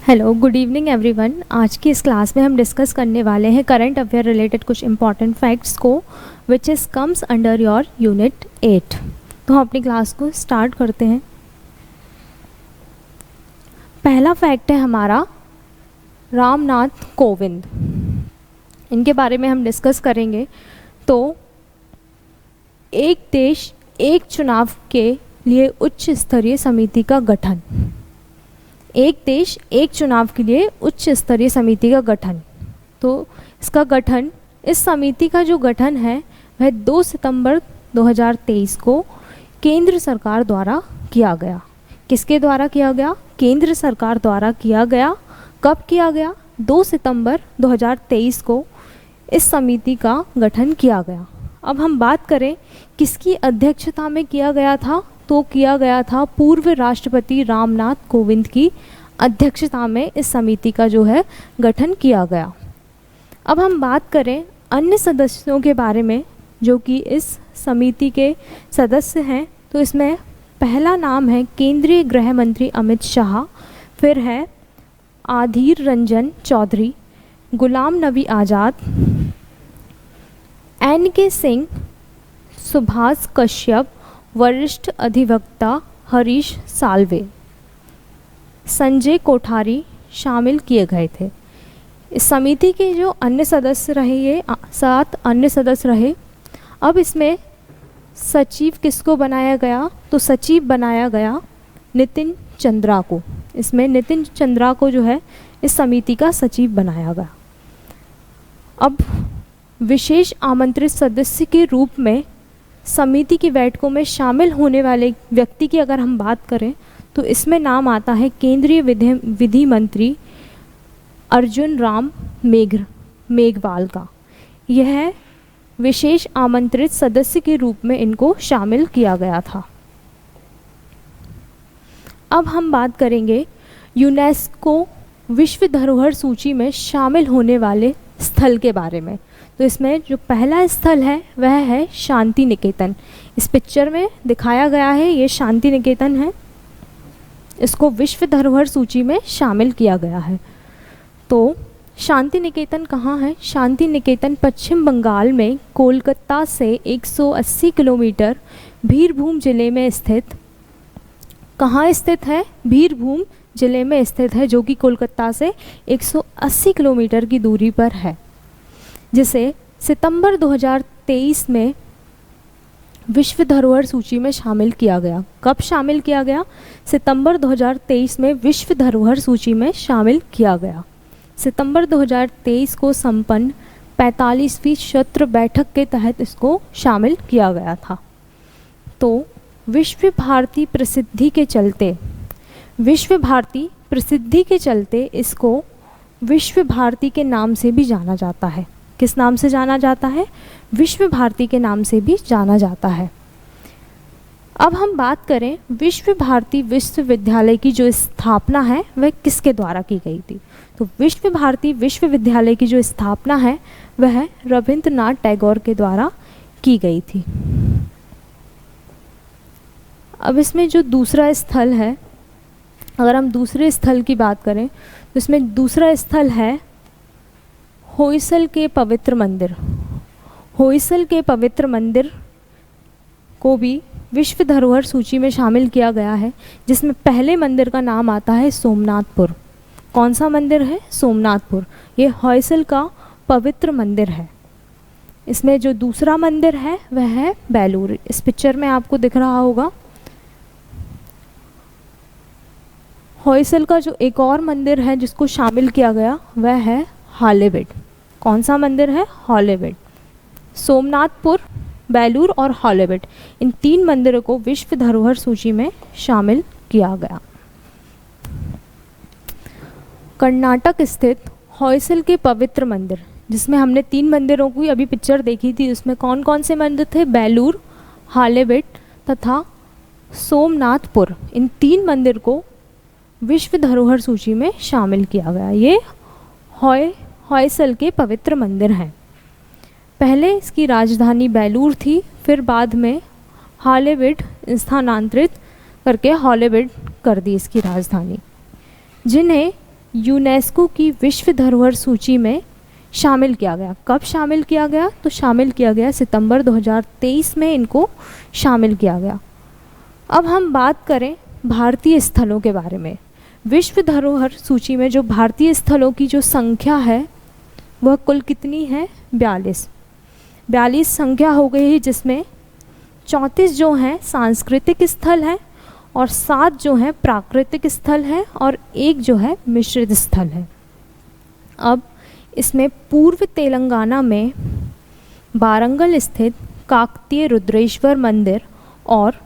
Hello, good evening everyone. आज की इस क्लास में हम डिस्कस करने वाले हैं करंट अफेयर रिलेटेड कुछ इंपॉर्टेंट फैक्ट्स को which is comes under your unit 8। तो हम अपनी क्लास को स्टार्ट करते हैं। पहला फैक्ट है हमारा रामनाथ कोविंद। इनके बारे में हम डिस्कस करेंगे। तो एक देश एक चुनाव के लिए उच्च स्तरीय समिति का गठन। एक देश एक चुनाव के लिए उच्च स्तरीय समिति का गठन। तो इसका गठन, इस समिति का जो गठन है वह 2 सितंबर 2023 को केंद्र सरकार द्वारा किया गया। किसके द्वारा किया गया? केंद्र सरकार द्वारा किया गया। कब किया गया? 2 सितंबर 2023 को इस समिति का गठन किया गया। अब हम बात करें किसकी अध्यक्षता में किया गया था, तो किया गया था पूर्व राष्ट्रपति रामनाथ कोविंद की अध्यक्षता में इस समिति का जो है गठन किया गया। अब हम बात करें अन्य सदस्यों के बारे में जो कि इस समिति के सदस्य हैं। तो इसमें पहला नाम है केंद्रीय गृह मंत्री अमित शाह, फिर है आधीर रंजन चौधरी, गुलाम नबी आज़ाद, NK सिंह, सुभाष कश्यप, वरिष्ठ अधिवक्ता हरीश साल्वे, संजय कोठारी शामिल किए गए थे। इस समिति के जो अन्य सदस्य रहे, ये 7 अन्य सदस्य रहे। अब इसमें सचिव किसको बनाया गया? तो सचिव बनाया गया नितिन चंद्रा को। इसमें नितिन चंद्रा को जो है इस समिति का सचिव बनाया गया। अब विशेष आमंत्रित सदस्य के रूप में समिति की बैठकों में शामिल होने वाले व्यक्ति की अगर हम बात करें तो इसमें नाम आता है केंद्रीय विधि मंत्री अर्जुन राम मेघवाल का। यह विशेष आमंत्रित सदस्य के रूप में इनको शामिल किया गया था। अब हम बात करेंगे यूनेस्को विश्व धरोहर सूची में शामिल होने वाले स्थल के बारे में। तो इसमें जो पहला स्थल है वह है शांति निकेतन। इस पिक्चर में दिखाया गया है, ये शांति निकेतन है। इसको विश्व धरोहर सूची में शामिल किया गया है। तो शांति निकेतन कहाँ है? शांति निकेतन पश्चिम बंगाल में कोलकाता से 180 किलोमीटर बीरभूम जिले में स्थित, कहाँ स्थित है? बीरभूम जिले में स्थित है, जो कि कोलकाता से 180 किलोमीटर की दूरी पर है, जिसे सितंबर 2023 में विश्व धरोहर सूची में शामिल किया गया। कब शामिल किया गया? सितंबर 2023 में विश्व धरोहर सूची में शामिल किया गया। सितंबर 2023 को संपन्न 45वीं क्षेत्र बैठक के तहत इसको शामिल किया गया था। तो विश्व भारती प्रसिद्धि के चलते इसको विश्व भारती के नाम से भी जाना जाता है। किस नाम से जाना जाता है? विश्व भारती के नाम से भी जाना जाता है। अब हम बात करें विश्व भारती विश्वविद्यालय की जो स्थापना है वह किसके द्वारा की गई थी? तो विश्व भारती विश्वविद्यालय की जो स्थापना है वह रविंद्रनाथ टैगोर के द्वारा की गई थी। अब इसमें जो दूसरा स्थल है, अगर हम दूसरे स्थल की बात करें तो इसमें दूसरा स्थल है होयसल के पवित्र मंदिर। होयसल के पवित्र मंदिर को भी विश्व धरोहर सूची में शामिल किया गया है, जिसमें पहले मंदिर का नाम आता है सोमनाथपुर। कौन सा मंदिर है? सोमनाथपुर। ये होयसल का पवित्र मंदिर है। इसमें जो दूसरा मंदिर है वह है बेलूर। इस पिक्चर में आपको दिख रहा होगा। होयसल का जो एक और मंदिर है जिसको शामिल किया गया वह है हॉलीवुड। कौन सा मंदिर है? हॉलीवुड। सोमनाथपुर, बेलूर और हॉलीवुड, इन 3 मंदिरों को विश्व धरोहर सूची में शामिल किया गया। कर्नाटक स्थित होयसल के पवित्र मंदिर, जिसमें हमने 3 मंदिरों की अभी पिक्चर देखी थी, उसमें कौन कौन से मंदिर थे? बेलूर, हॉलीवुड तथा सोमनाथपुर। इन 3 मंदिर को विश्व धरोहर सूची में शामिल किया गया। ये होयसल के पवित्र मंदिर हैं। पहले इसकी राजधानी बेलूर थी, फिर बाद में हॉलीवुड स्थानांतरित करके हॉलीवुड कर दी इसकी राजधानी। जिन्हें यूनेस्को की विश्व धरोहर सूची में शामिल किया गया। कब शामिल किया गया? तो शामिल किया गया सितंबर 2023 में इनको शामिल किया गया। अब हम बात करें भारतीय स्थलों के बारे में। विश्व धरोहर सूची में जो भारतीय स्थलों की जो संख्या है वह कुल कितनी है? 42 संख्या हो गई है, जिसमें 34 जो हैं सांस्कृतिक स्थल हैं और 7 जो हैं प्राकृतिक स्थल हैं और 1 जो है मिश्रित स्थल है। अब इसमें पूर्व तेलंगाना में वारंगल स्थित काकतीय रुद्रेश्वर मंदिर और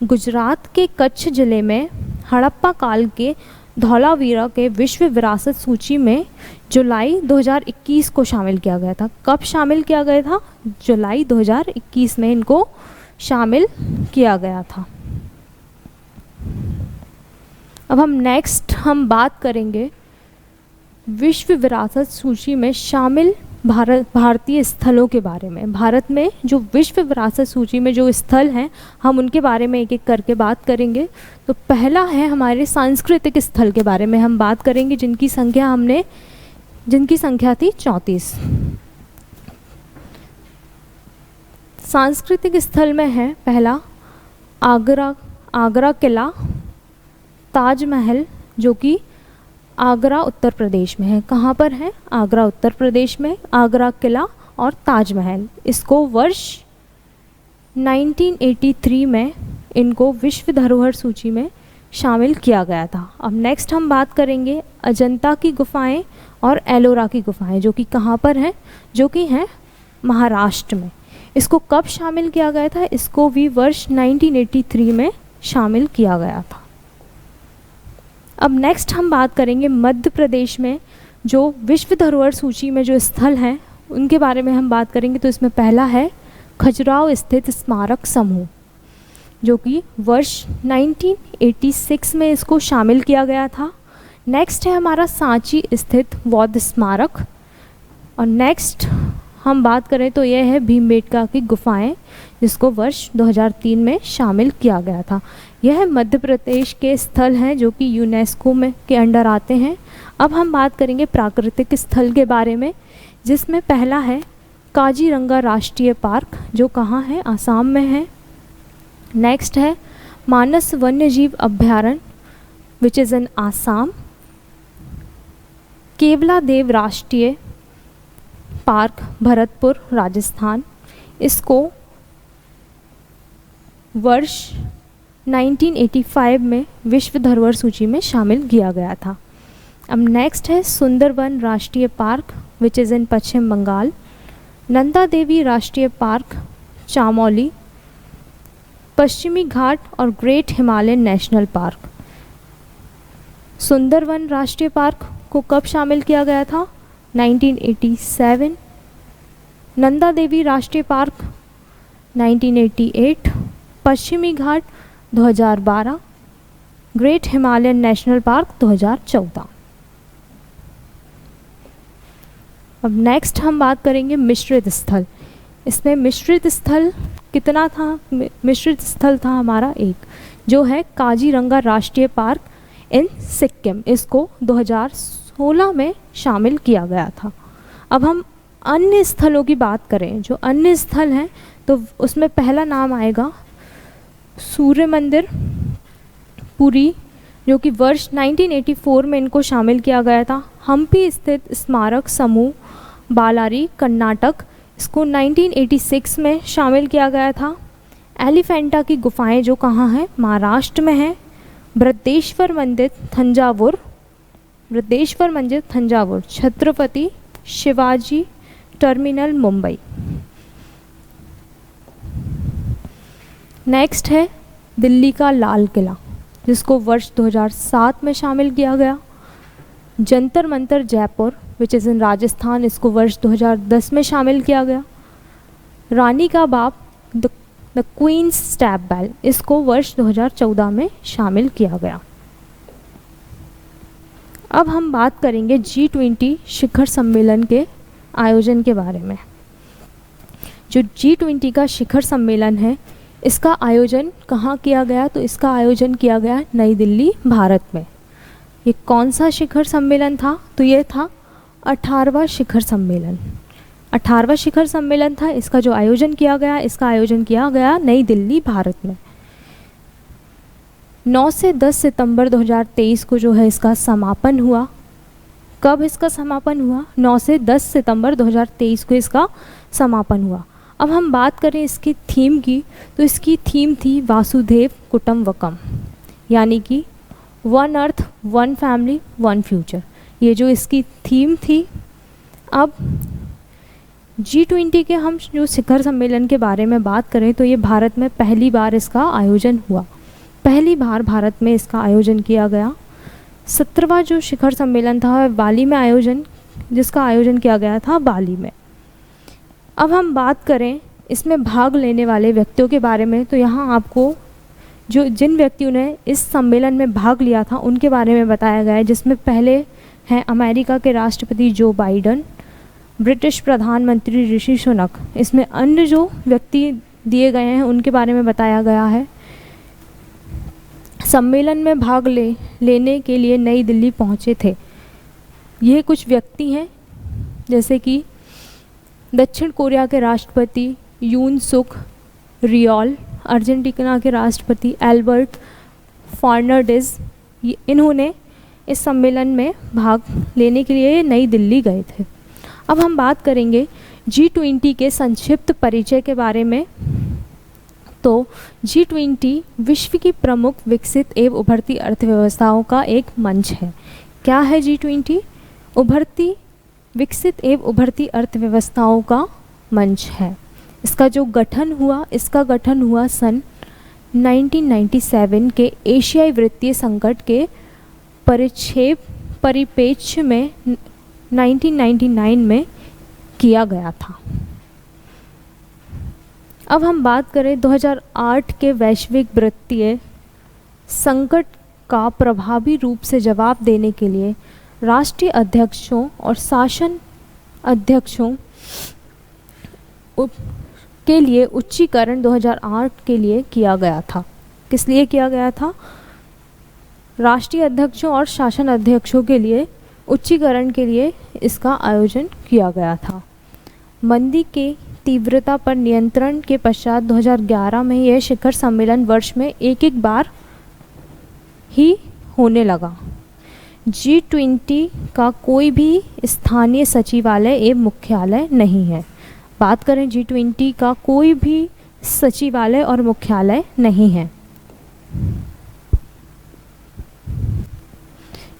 गुजरात के कच्छ जिले में हड़प्पा काल के धौलावीरा के विश्व विरासत सूची में जुलाई 2021 को शामिल किया गया था। कब शामिल किया गया था? जुलाई 2021 में इनको शामिल किया गया था। अब हम बात करेंगे विश्व विरासत सूची में शामिल भारतीय स्थलों के बारे में। भारत में जो विश्व विरासत सूची में जो स्थल हैं हम उनके बारे में एक एक करके बात करेंगे। तो पहला है हमारे सांस्कृतिक स्थल के बारे में हम बात करेंगे, जिनकी संख्या थी 34। सांस्कृतिक स्थल में है पहला आगरा किला, ताजमहल, जो कि आगरा उत्तर प्रदेश में है। कहाँ पर है? आगरा उत्तर प्रदेश में। आगरा किला और ताजमहल, इसको वर्ष 1983 में इनको विश्व धरोहर सूची में शामिल किया गया था। अब नेक्स्ट हम बात करेंगे अजंता की गुफाएं और एलोरा की गुफाएं, जो कि कहाँ पर हैं? जो कि हैं महाराष्ट्र में। इसको कब शामिल किया गया था? इसको भी वर्ष 1983 में शामिल किया गया था। अब नेक्स्ट हम बात करेंगे मध्य प्रदेश में जो विश्व धरोहर सूची में जो स्थल हैं उनके बारे में हम बात करेंगे। तो इसमें पहला है खजुराहो स्थित स्मारक समूह, जो कि वर्ष 1986 में इसको शामिल किया गया था। नेक्स्ट है हमारा सांची स्थित बौद्ध स्मारक। और नेक्स्ट हम बात करें तो यह है भीमबेटका की गुफाएं, जिसको वर्ष 2003 में शामिल किया गया था। यह मध्य प्रदेश के स्थल हैं जो कि यूनेस्को में के अंडर आते हैं। अब हम बात करेंगे प्राकृतिक स्थल के बारे में, जिसमें पहला है काजीरंगा राष्ट्रीय पार्क, जो कहाँ है? आसाम में है। नेक्स्ट है मानस वन्यजीव अभ्यारण्य, विच इज़ इन आसाम। केवलादेव राष्ट्रीय पार्क, भरतपुर, राजस्थान, इसको वर्ष 1985 में विश्व धरोहर सूची में शामिल किया गया था। अब नेक्स्ट है सुंदरवन राष्ट्रीय park, which is in Paschim Bangal. Nanda Devi राष्ट्रीय पार्क, चामोली, पश्चिमी घाट और great Himalayan national park. Sundarban राष्ट्रीय पार्क को कब शामिल किया गया था? 1987। नंदा देवी राष्ट्रीय पार्क 1988, पश्चिमी घाट 2012, ग्रेट हिमालयन नेशनल पार्क 2014। अब नेक्स्ट हम बात करेंगे मिश्रित स्थल। इसमें मिश्रित स्थल कितना था? मिश्रित स्थल था हमारा एक, जो है काजीरंगा राष्ट्रीय पार्क इन सिक्किम, इसको 2016 में शामिल किया गया था। अब हम अन्य स्थलों की बात करें, जो अन्य स्थल हैं तो उसमें पहला नाम आएगा सूर्य मंदिर पुरी, जो कि वर्ष 1984 में इनको शामिल किया गया था। हम्पी स्थित स्मारक समूह बालारी, कर्नाटक, इसको 1986 में शामिल किया गया था। एलिफेंटा की गुफाएं जो कहाँ हैं? महाराष्ट्र में हैं। बृहदेश्वर मंदिर तंजावुर, छत्रपति शिवाजी टर्मिनल, मुंबई। नेक्स्ट है दिल्ली का लाल किला, जिसको वर्ष 2007 में शामिल किया गया। जंतर मंतर जयपुर, विच इज़ इन राजस्थान, इसको वर्ष 2010 में शामिल किया गया। रानी का बाग, द क्वींस स्टैप बेल, इसको वर्ष 2014 में शामिल किया गया। अब हम बात करेंगे G20 शिखर सम्मेलन के आयोजन के बारे में। जो G20 का शिखर सम्मेलन है, इसका आयोजन कहाँ किया गया? तो इसका आयोजन किया गया नई दिल्ली, भारत में। ये कौन सा शिखर सम्मेलन था? तो ये था 18वां शिखर सम्मेलन। 18वां शिखर सम्मेलन था। इसका जो आयोजन किया गया, इसका आयोजन किया गया नई दिल्ली, भारत में। 9 से 10 सितंबर 2023 को जो है इसका समापन हुआ। कब इसका समापन हुआ? 9 से 10 सितंबर 2023 को इसका समापन हुआ। अब हम बात करें इसकी थीम की, तो इसकी थीम थी वासुदेव कुटुम्बकम, यानी कि one earth, one family, one future. ये जो इसकी थीम थी। अब G20 के हम जो शिखर सम्मेलन के बारे में बात करें तो ये भारत में पहली बार इसका आयोजन हुआ। पहली बार भारत में इसका आयोजन किया गया। 17वां जो शिखर सम्मेलन था बाली में जिसका आयोजन किया गया था बाली में। अब हम बात करें इसमें भाग लेने वाले व्यक्तियों के बारे में, तो यहाँ आपको जिन व्यक्तियों ने इस सम्मेलन में भाग लिया था उनके बारे में बताया गया है, जिसमें पहले हैं अमेरिका के राष्ट्रपति जो बाइडन, ब्रिटिश प्रधानमंत्री ऋषि सुनक। इसमें अन्य जो व्यक्ति दिए गए हैं उनके बारे में बताया गया है। सम्मेलन में भाग लेने के लिए नई दिल्ली पहुंचे थे। ये कुछ व्यक्ति हैं, जैसे कि दक्षिण कोरिया के राष्ट्रपति यून सुक रियोल, अर्जेंटीना के राष्ट्रपति एल्बर्ट फर्नांडिज। इन्होंने इस सम्मेलन में भाग लेने के लिए नई दिल्ली गए थे। अब हम बात करेंगे G20 के संक्षिप्त परिचय के बारे में। तो G20 विश्व की प्रमुख विकसित एवं उभरती अर्थव्यवस्थाओं का एक मंच है। क्या है G20? विकसित एवं उभरती अर्थव्यवस्थाओं का मंच है। इसका गठन हुआ सन 1997 के एशियाई वित्तीय संकट के परिप्रेक्ष्य में 1999 में किया गया था। अब हम बात करें 2008 के वैश्विक वित्तीय संकट का प्रभावी रूप से जवाब देने के लिए राष्ट्रीय अध्यक्षों और शासन अध्यक्षों के लिए उच्चीकरण 2008 के लिए किया गया था। किस लिए किया गया था? राष्ट्रीय अध्यक्षों और शासन अध्यक्षों के लिए उच्चीकरण के लिए इसका आयोजन किया गया था। मंदी के तीव्रता पर नियंत्रण के पश्चात 2011 में यह शिखर सम्मेलन वर्ष में एक बार ही होने लगा। G20 का कोई भी स्थानीय सचिवालय एवं मुख्यालय नहीं है। बात करें G20 का कोई भी सचिवालय और मुख्यालय नहीं है।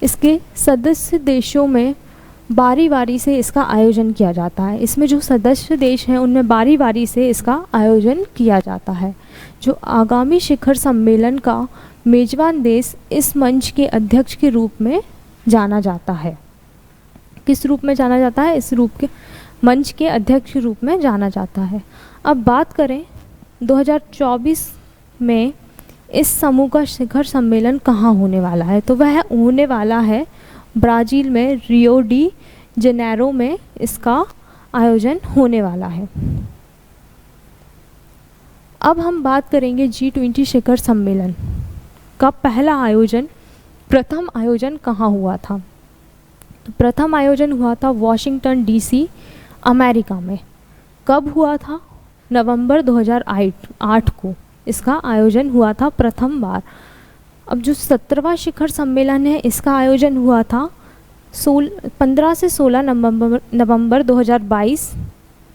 इसके सदस्य देशों में बारी बारी से इसका आयोजन किया जाता है। इसमें जो सदस्य देश हैं उनमें बारी बारी से इसका आयोजन किया जाता है। जो आगामी शिखर सम्मेलन का मेजबान देश इस मंच के अध्यक्ष के रूप में जाना जाता है। किस रूप में जाना जाता है? इस रूप के मंच के अध्यक्ष के रूप में जाना जाता है। अब बात करें 2024 में इस समूह का शिखर सम्मेलन कहाँ होने वाला है, तो वह होने वाला है ब्राज़ील में रियो डी जनेरो में इसका आयोजन होने वाला है। अब हम बात करेंगे G20 शिखर सम्मेलन का प्रथम आयोजन कहाँ हुआ था। तो प्रथम आयोजन हुआ था वॉशिंगटन DC अमेरिका में। कब हुआ था? नवंबर 2008 को इसका आयोजन हुआ था प्रथम बार। अब जो 17वां शिखर सम्मेलन है इसका आयोजन हुआ था 15 से 16 नवंबर 2022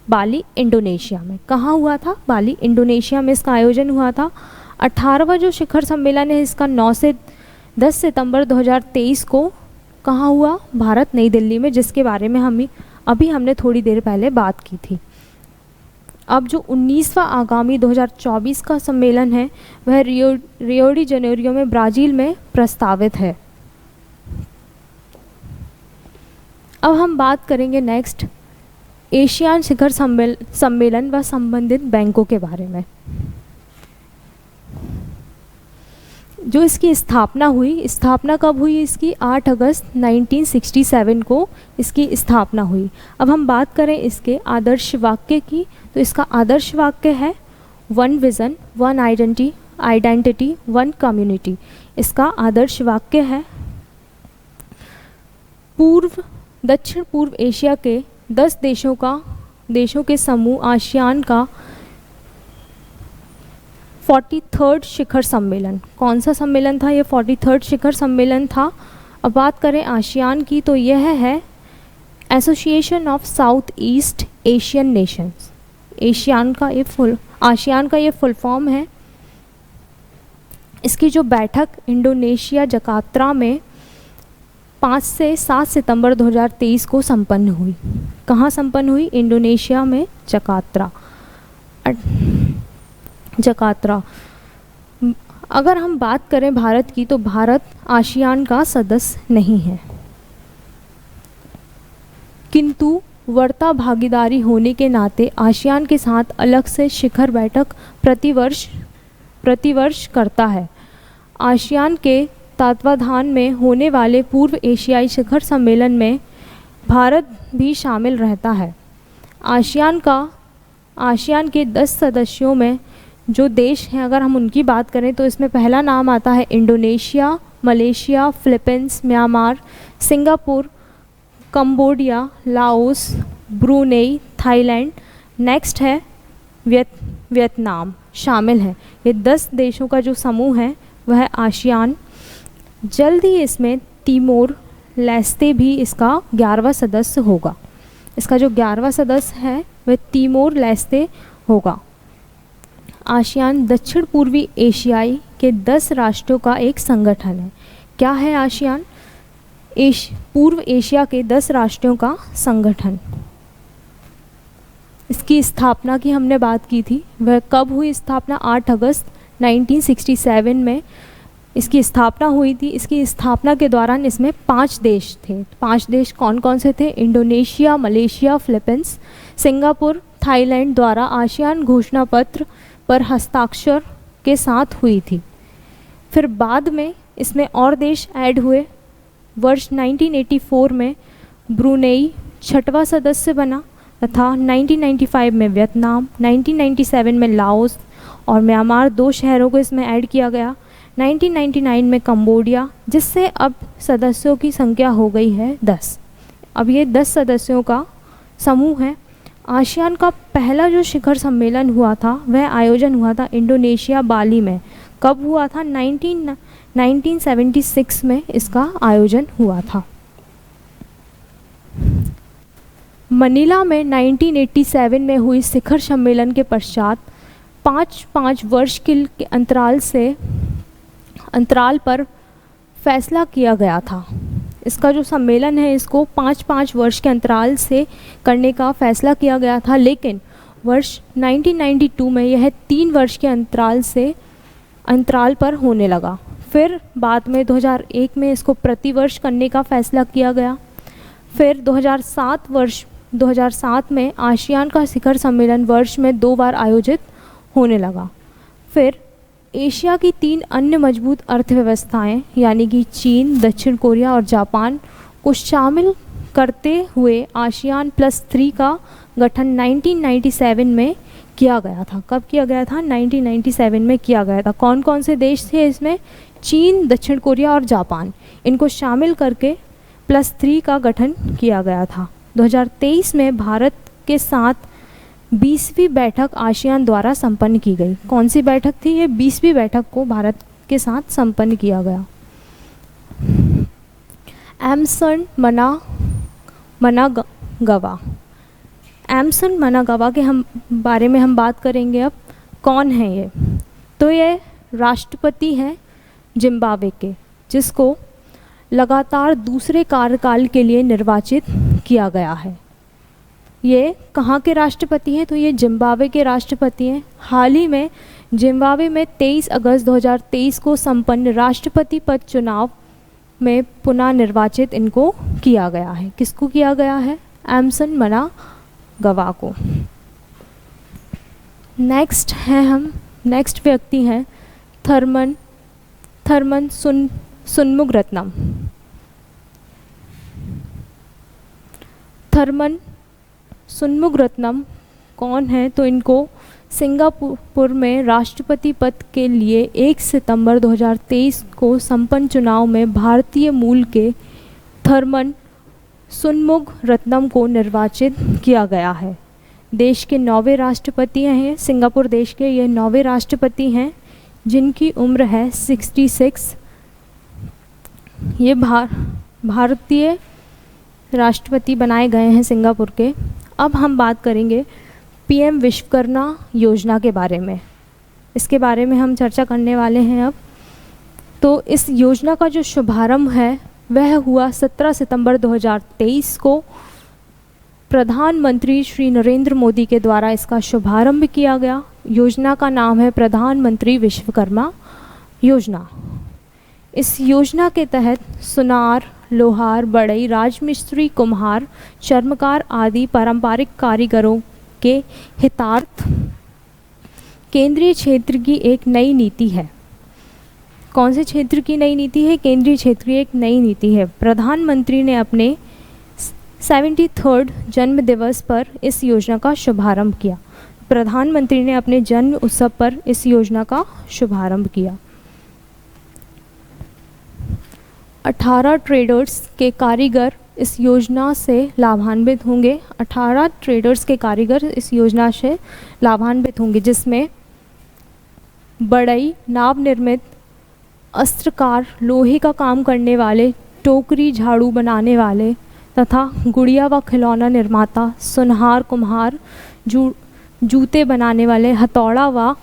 बाली इंडोनेशिया में। कहाँ हुआ था? बाली इंडोनेशिया में इसका आयोजन हुआ था। 18वां जो शिखर सम्मेलन है इसका 9 से 10 सितंबर 2023 को कहाँ हुआ? भारत, नई दिल्ली में, जिसके बारे में हमने थोड़ी देर पहले बात की थी। अब जो 19वां आगामी 2024 का सम्मेलन है वह रियो डी जनेरियो में ब्राज़ील में प्रस्तावित है। अब हम बात करेंगे नेक्स्ट एशियान शिखर सम्मेलन व संबंधित बैंकों के बारे में। जो इसकी स्थापना कब हुई? इसकी 8 अगस्त 1967 को इसकी स्थापना हुई। अब हम बात करें इसके आदर्श वाक्य की, तो इसका आदर्श वाक्य है one vision, one identity, one community. इसका आदर्श वाक्य है दक्षिण पूर्व एशिया के 10 देशों के समूह आसियान का 43rd शिखर सम्मेलन। कौन सा सम्मेलन था ये? 43rd शिखर सम्मेलन था। अब बात करें आसियान की तो यह है association of south east Asian Nations. ASEAN का ये फुल फॉर्म है। इसकी जो बैठक इंडोनेशिया जकार्ता में 5 से 7 सितंबर 2023 को संपन्न हुई। कहाँ संपन्न हुई? इंडोनेशिया में जकार्ता। अगर हम बात करें भारत की तो भारत आसियान का सदस्य नहीं है, किंतु वर्ता भागीदारी होने के नाते आसियान के साथ अलग से शिखर बैठक प्रतिवर्ष करता है। आसियान के तत्वाधान में होने वाले पूर्व एशियाई शिखर सम्मेलन में भारत भी शामिल रहता है। आसियान के 10 सदस्यों में जो देश हैं, अगर हम उनकी बात करें तो इसमें पहला नाम आता है Indonesia, Malaysia, Philippines, Myanmar, Singapore, Cambodia, Laos, Brunei, Thailand. Next है वियतनाम शामिल है। ये 10 देशों का जो समूह है वह आसियान। जल्द ही इसमें तिमोर लेस्ते भी इसका 11वां सदस्य होगा। इसका जो 11वां सदस्य है वह तिमोर लेस्ते होगा। आसियान दक्षिण पूर्वी एशियाई के 10 राष्ट्रों का एक संगठन है। क्या है आसियान? पूर्व एशिया के 10 राष्ट्रों का संगठन। इसकी स्थापना की हमने बात की थी, वह कब हुई स्थापना? 8 अगस्त 1967 में इसकी स्थापना हुई थी। इसकी स्थापना के दौरान इसमें 5 देश थे। 5 देश कौन कौन से थे? Indonesia, Malaysia, Philippines, Singapore, Thailand द्वारा आसियान घोषणा पत्र पर हस्ताक्षर के साथ हुई थी। फिर बाद में इसमें और देश ऐड हुए। वर्ष 1984 में ब्रूनेई 6वां सदस्य बना तथा 1995 में वियतनाम, 1997 में लाओस और म्यांमार 2 शहरों को इसमें ऐड किया गया। 1999 में कंबोडिया, जिससे अब सदस्यों की संख्या हो गई है 10। अब ये 10 सदस्यों का समूह है। आसियान का पहला जो शिखर सम्मेलन हुआ था वह आयोजन हुआ था इंडोनेशिया बाली में। कब हुआ था? 1976 में इसका आयोजन हुआ था। मनीला में 1987 में हुई शिखर सम्मेलन के पश्चात 5-5 वर्ष के अंतराल पर फैसला किया गया था। इसका जो सम्मेलन है इसको 5-5 वर्ष के अंतराल से करने का फैसला किया गया था, लेकिन वर्ष 1992 में यह 3 वर्ष के अंतराल पर होने लगा। फिर बाद में 2001 में इसको प्रतिवर्ष करने का फैसला किया गया। फिर 2007 में आसियान का शिखर सम्मेलन वर्ष में 2 बार आयोजित होने लगा। फिर एशिया की 3 अन्य मजबूत अर्थव्यवस्थाएं यानी कि चीन, दक्षिण कोरिया और जापान को शामिल करते हुए आसियान +3 का गठन 1997 में किया गया था। कब किया गया था? 1997 में किया गया था। कौन कौन से देश थे इसमें? चीन, दक्षिण कोरिया और जापान। इनको शामिल करके +3 का गठन किया गया था। 2023 में भारत के साथ 20वीं बैठक आसियान द्वारा संपन्न की गई। कौन सी बैठक थी ये? 20वीं बैठक को भारत के साथ संपन्न किया गया। एमसन मनागवा। एमसन मनागवा के बारे में हम बात करेंगे। अब कौन है ये? तो ये राष्ट्रपति हैं जिम्बाब्वे के, जिसको लगातार दूसरे कार्यकाल के लिए निर्वाचित किया गया है। ये कहाँ के राष्ट्रपति हैं? तो ये जिम्बाब्वे के राष्ट्रपति हैं। हाल ही में जिम्बाब्वे में 23 अगस्त 2023 को संपन्न राष्ट्रपति पद चुनाव में पुनः निर्वाचित इनको किया गया है। किसको किया गया है? एमसन मनागवा को। नेक्स्ट व्यक्ति हैं थर्मन सुनमुगरत्नम। थर्मन सुनमुगरत्नम कौन है? तो इनको सिंगापुर में राष्ट्रपति पद के लिए 1 सितंबर 2023 को संपन्न चुनाव में भारतीय मूल के थर्मन सुनमुग रत्नम को निर्वाचित किया गया है। देश के 9वें राष्ट्रपति हैं, सिंगापुर देश के ये 9वें राष्ट्रपति हैं जिनकी उम्र है 66। ये भारतीय राष्ट्रपति बनाए गए हैं सिंगापुर के। अब हम बात करेंगे पीएम विश्वकर्मा योजना के बारे में। इसके बारे में हम चर्चा करने वाले हैं अब। तो इस योजना का जो शुभारंभ है वह हुआ 17 सितंबर 2023 को। प्रधानमंत्री श्री नरेंद्र मोदी के द्वारा इसका शुभारंभ किया गया। योजना का नाम है प्रधानमंत्री विश्वकर्मा योजना। इस योजना के तहत सुनार, लोहार, बढ़ई, राजमिस्त्री, कुम्हार, चर्मकार आदि पारंपरिक कारीगरों के हितार्थ केंद्रीय क्षेत्र की एक नई नीति है। कौन से क्षेत्र की नई नीति है? केंद्रीय क्षेत्र की एक नई नीति है। प्रधानमंत्री ने अपने 73rd जन्म दिवस पर इस योजना का शुभारंभ किया। प्रधानमंत्री ने अपने जन्म उत्सव पर इस योजना का शुभारंभ किया। 18 ट्रेडर्स के कारीगर इस योजना से लाभान्वित होंगे। 18 ट्रेडर्स के कारीगर इस योजना से लाभान्वित होंगे, जिसमें बढ़ई, नाव निर्मित, अस्त्रकार, लोहे का काम करने वाले, टोकरी, झाड़ू बनाने वाले तथा गुड़िया व खिलौना निर्माता, सुनहार, कुम्हार, जूते बनाने वाले, हथौड़ा व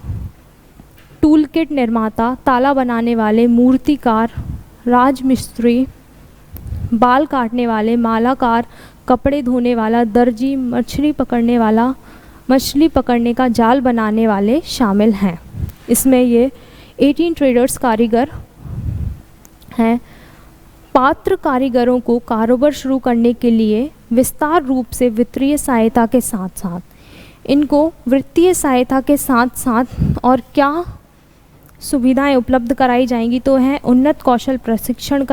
टूल किट निर्माता, ताला बनाने वाले, मूर्तिकार, राजमिस्त्री, बाल काटने वाले, मालाकार, कपड़े धोने वाला, दर्जी, मछली पकड़ने वाला, मछली पकड़ने का जाल बनाने वाले शामिल हैं। इसमें ये 18 ट्रेडर्स कारीगर हैं। पात्र कारीगरों को कारोबार शुरू करने के लिए विस्तार रूप से वित्तीय सहायता के साथ साथ इनको वित्तीय सहायता के साथ साथ और क्या सुविधाएं उपलब्ध कराई जाएंगी, तो है उन्नत कौशल प्रशिक्षण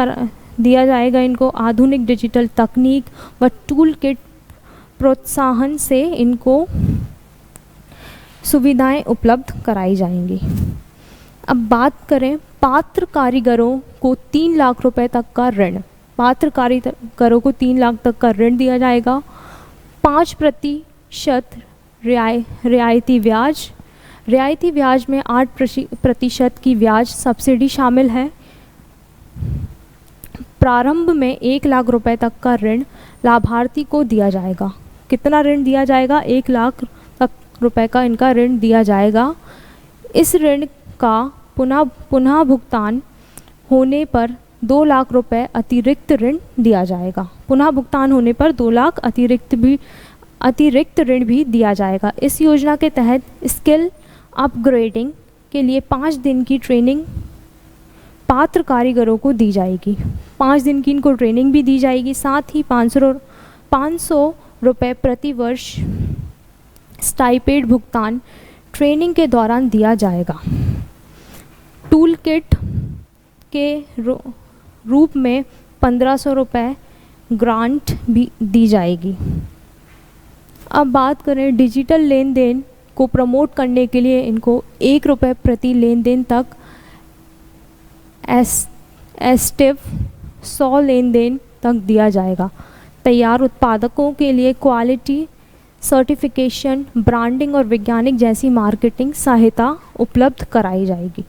दिया जाएगा इनको, आधुनिक डिजिटल तकनीक व टूल किट प्रोत्साहन से इनको सुविधाएं उपलब्ध कराई जाएंगी। अब बात करें पात्र कारीगरों को 3 लाख रुपए तक का ऋण। पात्र कारीगरों को 3 लाख तक का ऋण दिया जाएगा। 5% रियायती ब्याज। रियायती ब्याज में 8% की ब्याज सब्सिडी शामिल है। प्रारंभ में 1 लाख रुपए तक का ऋण लाभार्थी को दिया जाएगा। कितना ऋण दिया जाएगा? 1 लाख तक रुपए का इनका ऋण दिया जाएगा। इस ऋण का पुनः भुगतान होने पर 2 लाख रुपए अतिरिक्त ऋण दिया जाएगा। पुनः भुगतान होने पर 2 लाख अतिरिक्त ऋण भी दिया जाएगा। इस योजना के तहत स्किल अपग्रेडिंग के लिए 5 दिन की ट्रेनिंग पात्र कारीगरों को दी जाएगी। 5 दिन की इनको ट्रेनिंग भी दी जाएगी। साथ ही 500 रुपये प्रति वर्ष स्टाइपेंड भुगतान ट्रेनिंग के दौरान दिया जाएगा। टूल किट के रूप में 1500 रुपये ग्रांट भी दी जाएगी। अब बात करें डिजिटल लेन देन को प्रमोट करने के लिए इनको 1 रुपये प्रति लेन देन तक एस्टिव 100 लेन देन तक दिया जाएगा। तैयार उत्पादकों के लिए क्वालिटी सर्टिफिकेशन, ब्रांडिंग और वैज्ञानिक जैसी मार्केटिंग सहायता उपलब्ध कराई जाएगी।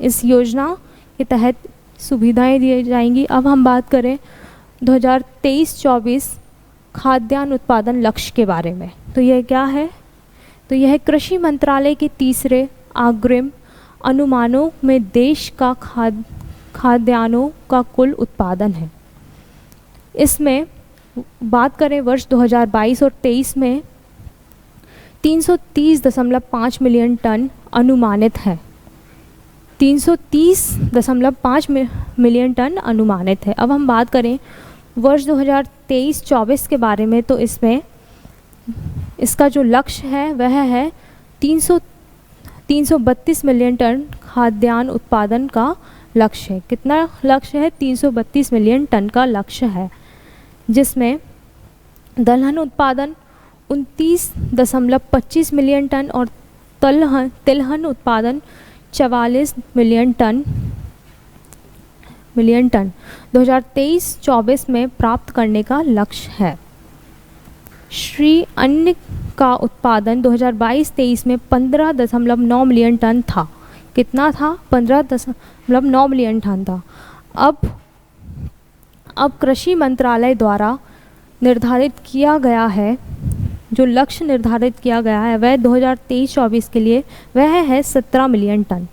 इस योजना के तहत सुविधाएं दी जाएंगी। अब हम बात करें 2023-24 खाद्यान्न उत्पादन लक्ष्य के बारे में। तो यह क्या है? तो यह कृषि मंत्रालय के तीसरे अग्रिम अनुमानों में देश का खाद्यान्नों का कुल उत्पादन है। इसमें बात करें वर्ष 2022 और 23 में 330.5 मिलियन टन अनुमानित है। 330.5 मिलियन टन अनुमानित है। अब हम बात करें वर्ष 2023-24 के बारे में, तो इसमें इसका जो लक्ष्य है वह है 332 मिलियन टन खाद्यान्न उत्पादन का लक्ष्य है। कितना लक्ष्य है? 332 मिलियन टन का लक्ष्य है, जिसमें दलहन उत्पादन 29.25 मिलियन टन और तिलहन उत्पादन 44 मिलियन टन मिलियन टन 2023-24 में प्राप्त करने का लक्ष्य है। श्री अन्न का उत्पादन 2022-23 में 15.9 मिलियन टन था। कितना था? 15.9 मिलियन टन था। अब कृषि मंत्रालय द्वारा निर्धारित किया गया है, जो लक्ष्य निर्धारित किया गया है वह 2023-24 के लिए वह है 17 मिलियन टन।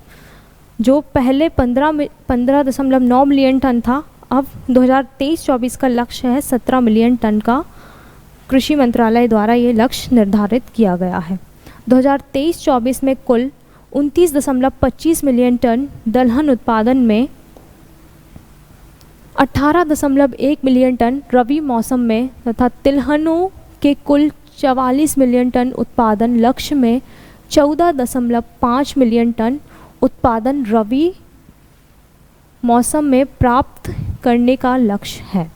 जो पहले 15.9 मिलियन टन था, अब 2023-24 का लक्ष्य है 17 मिलियन टन का कृषि मंत्रालय द्वारा ये लक्ष्य निर्धारित किया गया है। 2023-24 में कुल 29.25 मिलियन टन दलहन उत्पादन में 18.1 मिलियन टन रबी मौसम में तथा तिलहनों के कुल 44 मिलियन टन उत्पादन लक्ष्य में 14.5 मिलियन टन उत्पादन रबी मौसम में प्राप्त करने का लक्ष्य है।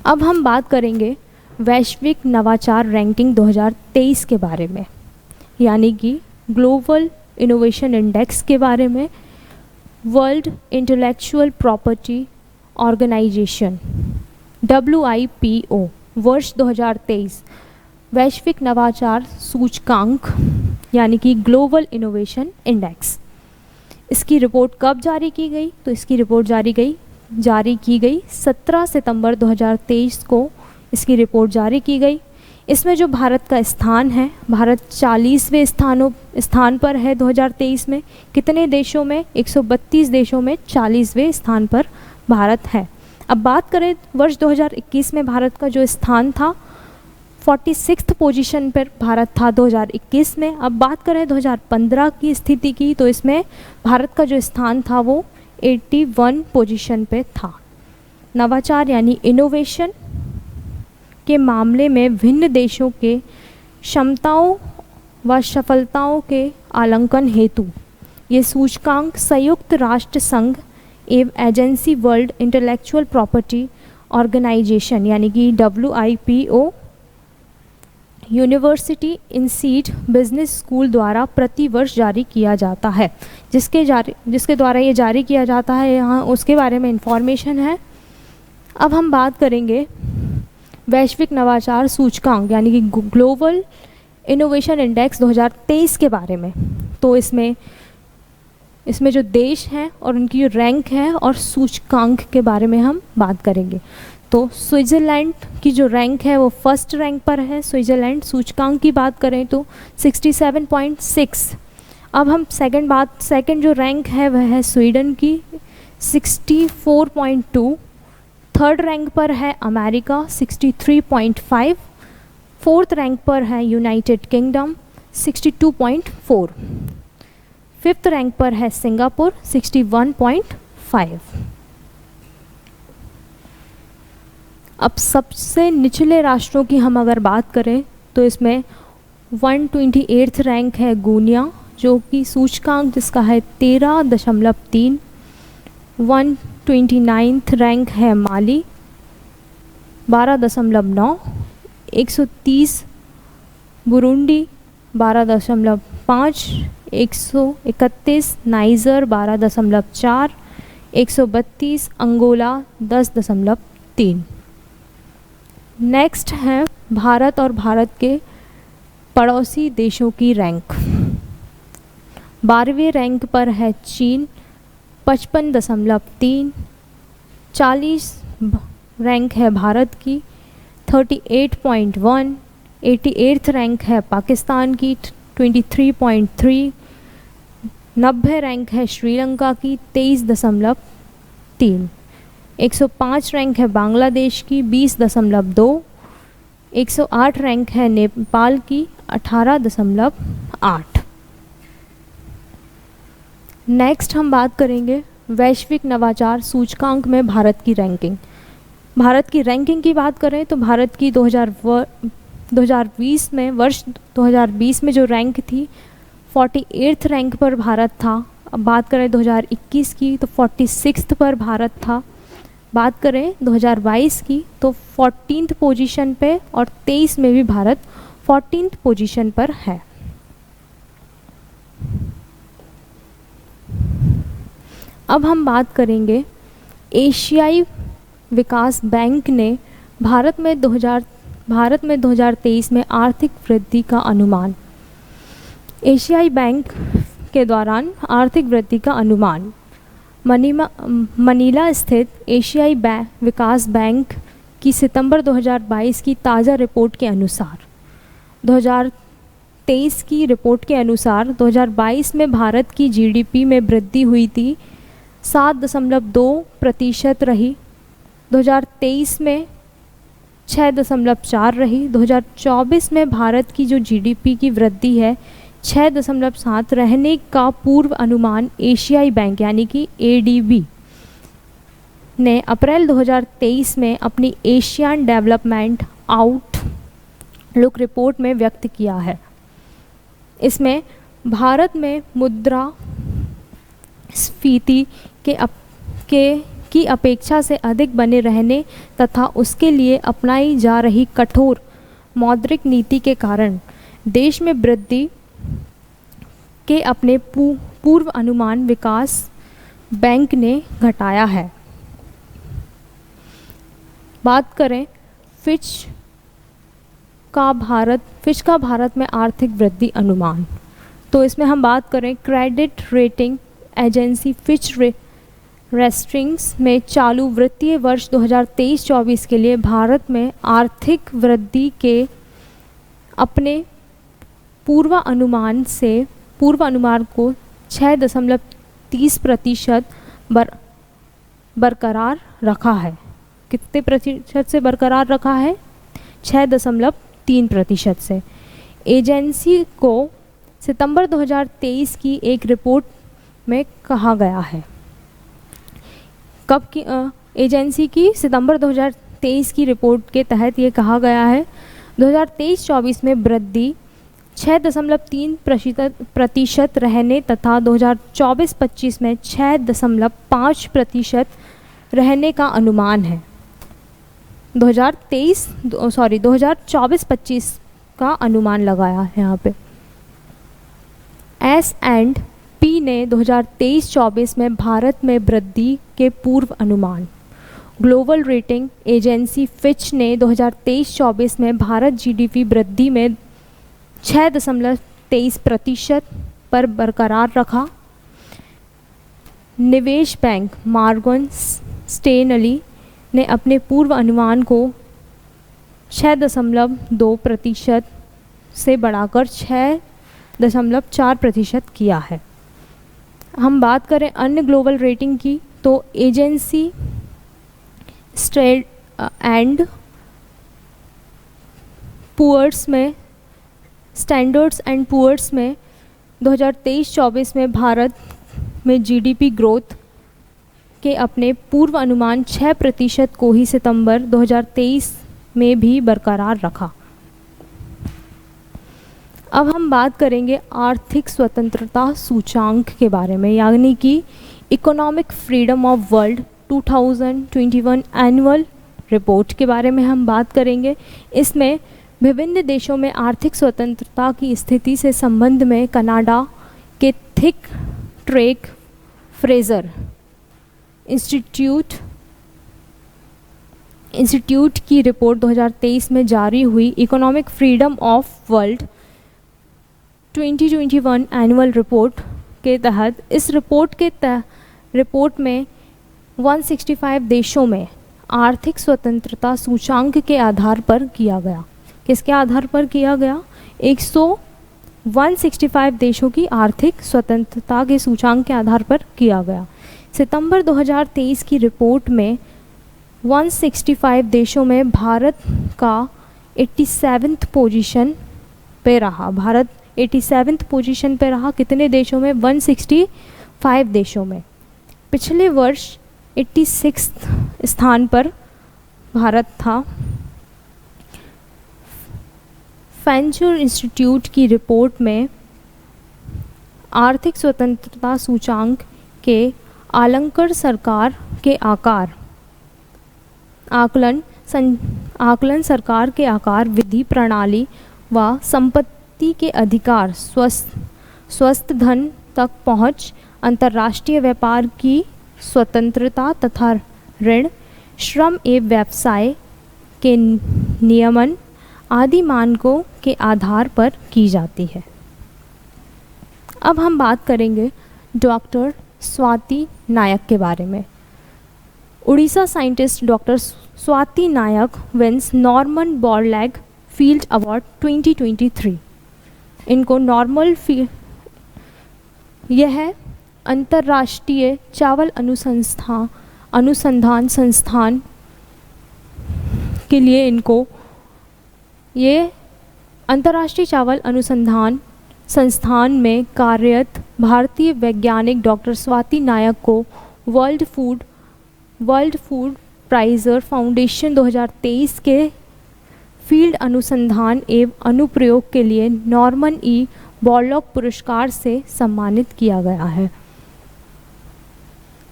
अब हम बात करेंगे वैश्विक नवाचार रैंकिंग 2023 के बारे में, यानी कि ग्लोबल इनोवेशन इंडेक्स के बारे में। World intellectual property organisation WIPO वर्ष 2023 वैश्विक नवाचार सूचकांक यानी कि ग्लोबल इनोवेशन इंडेक्स, इसकी रिपोर्ट कब जारी की गई? तो इसकी रिपोर्ट जारी की गई 17 सितंबर 2023 को इसकी रिपोर्ट जारी की गई। इसमें जो भारत का स्थान है, भारत 40वें स्थान पर है 2023 में। कितने देशों में? 132 देशों में 40वें स्थान पर भारत है। अब बात करें वर्ष 2021 में भारत का जो स्थान था, 46th पोजीशन पर भारत था 2021 में। अब बात करें 2015 की स्थिति की, तो इसमें भारत का जो स्थान था वो 81 पोजीशन पे था। नवाचार यानी इनोवेशन के मामले में भिन्न देशों के क्षमताओं व सफलताओं के आंकलन हेतु ये सूचकांक संयुक्त राष्ट्र संघ एवं agency world intellectual property organisation यानी कि WIPO university institute business school द्वारा प्रतिवर्ष जारी किया जाता है। जिसके द्वारा ये जारी किया जाता है, यहाँ उसके बारे में इंफॉर्मेशन है। अब हम बात करेंगे वैश्विक नवाचार सूचकांक यानी कि ग्लोबल इनोवेशन इंडेक्स 2023 के बारे में। तो इसमें जो देश हैं और उनकी जो रैंक है और सूचकांक के बारे में हम बात करेंगे। तो स्विट्ज़रलैंड की जो रैंक है वो फर्स्ट रैंक पर है। स्विट्ज़रलैंड सूचकांक की बात करें तो 67.6। अब हम सेकंड जो रैंक है वह है स्वीडन की 64.2। थर्ड रैंक पर है अमेरिका 63.5। फोर्थ रैंक पर है यूनाइटेड किंगडम 62.4। फिफ्थ रैंक पर है सिंगापुर 61.5। अब सबसे निचले राष्ट्रों की हम अगर बात करें तो इसमें 128th रैंक है गुनिया, जो कि सूचकांक जिसका है 13.3। 129th रैंक है माली 12.9। 130 बुरुंडी 12.5। 131 नाइजर 12.4। 132 अंगोला 10.3। नेक्स्ट है भारत और भारत के पड़ोसी देशों की रैंक। 12वें रैंक पर है चीन 55.3। 40 रैंक है भारत की 38.1। 88th रैंक है पाकिस्तान की 23.3। 90 रैंक है श्रीलंका की 23.3। 105 रैंक है बांग्लादेश की 20.2। 108 रैंक है नेपाल की 18.8। नेक्स्ट हम बात करेंगे वैश्विक नवाचार सूचकांक में भारत की रैंकिंग। भारत की रैंकिंग की बात करें तो भारत की 2020 में वर्ष 2020 में जो रैंक थी 48th रैंक पर भारत था। अब बात करें 2021 की तो 46th पर भारत था। बात करें 2022 की तो 14th पोजीशन पे और 23 में भी भारत 14th पोजीशन पर है। अब हम बात करेंगे एशियाई विकास बैंक ने भारत में 2023 में आर्थिक वृद्धि का अनुमान। एशियाई बैंक के दौरान आर्थिक वृद्धि का अनुमान। मनीला स्थित एशियाई विकास बैंक की सितंबर 2022 की ताज़ा रिपोर्ट के अनुसार 2023 की रिपोर्ट के अनुसार 2022 में भारत की जीडीपी में वृद्धि हुई थी 7.2% रही, 2023 में 6.4 रही, 2024 में भारत की जो जीडीपी की वृद्धि है 6.7 रहने का पूर्व अनुमान एशियाई बैंक यानी कि एडीबी ने अप्रैल 2023 में अपनी एशियन डेवलपमेंट आउटलुक रिपोर्ट में व्यक्त किया है। इसमें भारत में मुद्रास्फीति की अपेक्षा से अधिक बने रहने तथा उसके लिए अपनाई जा रही कठोर मौद्रिक नीति के कारण देश में वृद्धि के अपने पूर्व अनुमान विकास बैंक ने घटाया है। बात करें फिच का भारत में आर्थिक वृद्धि अनुमान, तो इसमें हम बात करें credit rating agency Fitch ratings में चालू वित्तीय वर्ष 2023-24 के लिए भारत में आर्थिक वृद्धि के अपने पूर्व अनुमान को 6.30% बरकरार रखा है। कितने प्रतिशत से बरकरार रखा है? 6.3% से। एजेंसी को सितंबर 2023 की एक रिपोर्ट में कहा गया है। कब की एजेंसी की सितंबर 2023 की रिपोर्ट के तहत ये कहा गया है 2023-24 में वृद्धि 6.3% रहने तथा 2024-25 में 6.5% रहने का अनुमान है। 2024-25 का अनुमान लगाया है यहाँ पे। S&P ने 2023-24 में भारत में वृद्धि के पूर्व अनुमान। ग्लोबल रेटिंग एजेंसी फिच ने 2023-24 में भारत जीडीपी वृद्धि में 6.23% पर बरकरार रखा। निवेश बैंक मॉर्गन स्टैनली ने अपने पूर्व अनुमान को 6.2% से बढ़ाकर 6.4% किया है। हम बात करें अन्य ग्लोबल रेटिंग की, तो एजेंसी स्टैंडर्ड्स एंड पुअर्स में 2023-24 में भारत में जीडीपी ग्रोथ के अपने पूर्व अनुमान 6% को ही सितंबर 2023 में भी बरकरार रखा। अब हम बात करेंगे आर्थिक स्वतंत्रता सूचांक के बारे में, यानी कि economic freedom of world 2021 annual report के बारे में हम बात करेंगे। इसमें विभिन्न देशों में आर्थिक स्वतंत्रता की स्थिति से संबंध में कनाडा के थिंक ट्रैक फ्रेजर इंस्टीट्यूट की रिपोर्ट 2023 में जारी हुई economic freedom of world 2021 annual report के तहत इस रिपोर्ट में 165 देशों में आर्थिक स्वतंत्रता सूचांक के आधार पर किया गया। किसके आधार पर किया गया? 165 देशों की आर्थिक स्वतंत्रता के सूचांक के आधार पर किया गया। सितंबर 2023 की रिपोर्ट में 165 देशों में भारत का 87th पोजीशन पे रहा। भारत 87th पोजीशन पे रहा। कितने देशों में? 165 देशों में। पिछले वर्ष 86th स्थान पर भारत था। फेंचर इंस्टीट्यूट की रिपोर्ट में आर्थिक स्वतंत्रता सूचांक के आकलन सरकार के आकार, विधि प्रणाली व संपत्ति के अधिकार, स्वस्थ धन तक पहुंच, अंतर्राष्ट्रीय व्यापार की स्वतंत्रता तथा ऋण, श्रम एवं व्यवसाय के नियमन आदि मानकों के आधार पर की जाती है। अब हम बात करेंगे डॉक्टर स्वाति नायक के बारे में। उड़ीसा साइंटिस्ट डॉक्टर स्वाति नायक विंस नॉर्मन बोरलैग फील्ड अवार्ड 2023। इनको यह अंतर्राष्ट्रीय चावल अनुसंधान संस्थान के लिए इनको ये अंतर्राष्ट्रीय चावल अनुसंधान संस्थान में कार्यरत भारतीय वैज्ञानिक डॉक्टर स्वाति नायक को वर्ल्ड फूड प्राइज़र फाउंडेशन 2023 के फील्ड अनुसंधान एवं अनुप्रयोग के लिए नॉर्मन ई बोरलॉग पुरस्कार से सम्मानित किया गया है।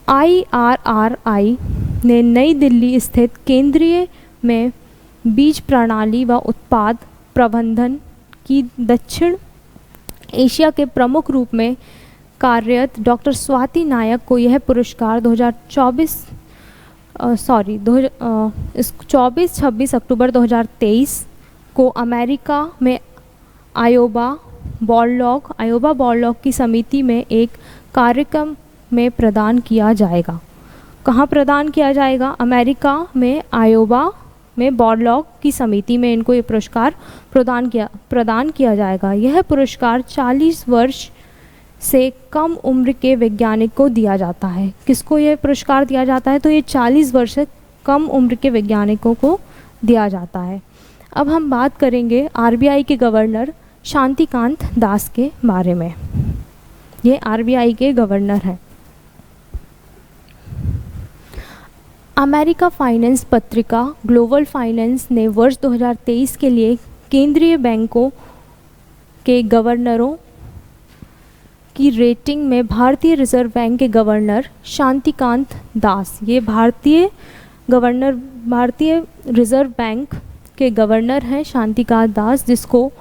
IRRI ने नई दिल्ली स्थित केंद्रीय में बीज प्रणाली व उत्पाद प्रबंधन की दक्षिण एशिया के प्रमुख रूप में कार्यरत डॉक्टर स्वाति नायक को यह पुरस्कार 24-26 अक्टूबर 2023 को अमेरिका में आयोवा बोरलॉग की समिति में एक कार्यक्रम में प्रदान किया जाएगा। कहाँ प्रदान किया जाएगा? अमेरिका में आयोवा में बोरलॉग की समिति में इनको ये पुरस्कार प्रदान किया जाएगा। यह पुरस्कार 40 वर्ष से कम उम्र के वैज्ञानिक को दिया जाता है। किसको यह पुरस्कार दिया जाता है? तो ये 40 वर्ष से कम उम्र के वैज्ञानिकों को दिया जाता है। अब हम बात करेंगे RBI के गवर्नर शांतिकांत दास के बारे में। ये RBI के गवर्नर हैं। अमेरिका फाइनेंस पत्रिका ग्लोबल फाइनेंस ने वर्ष 2023 के लिए केंद्रीय बैंकों के गवर्नरों की रेटिंग में भारतीय रिजर्व बैंक के गवर्नर शांतिकांत दास, ये भारतीय रिजर्व बैंक के गवर्नर हैं शांतिकांत दास, जिसको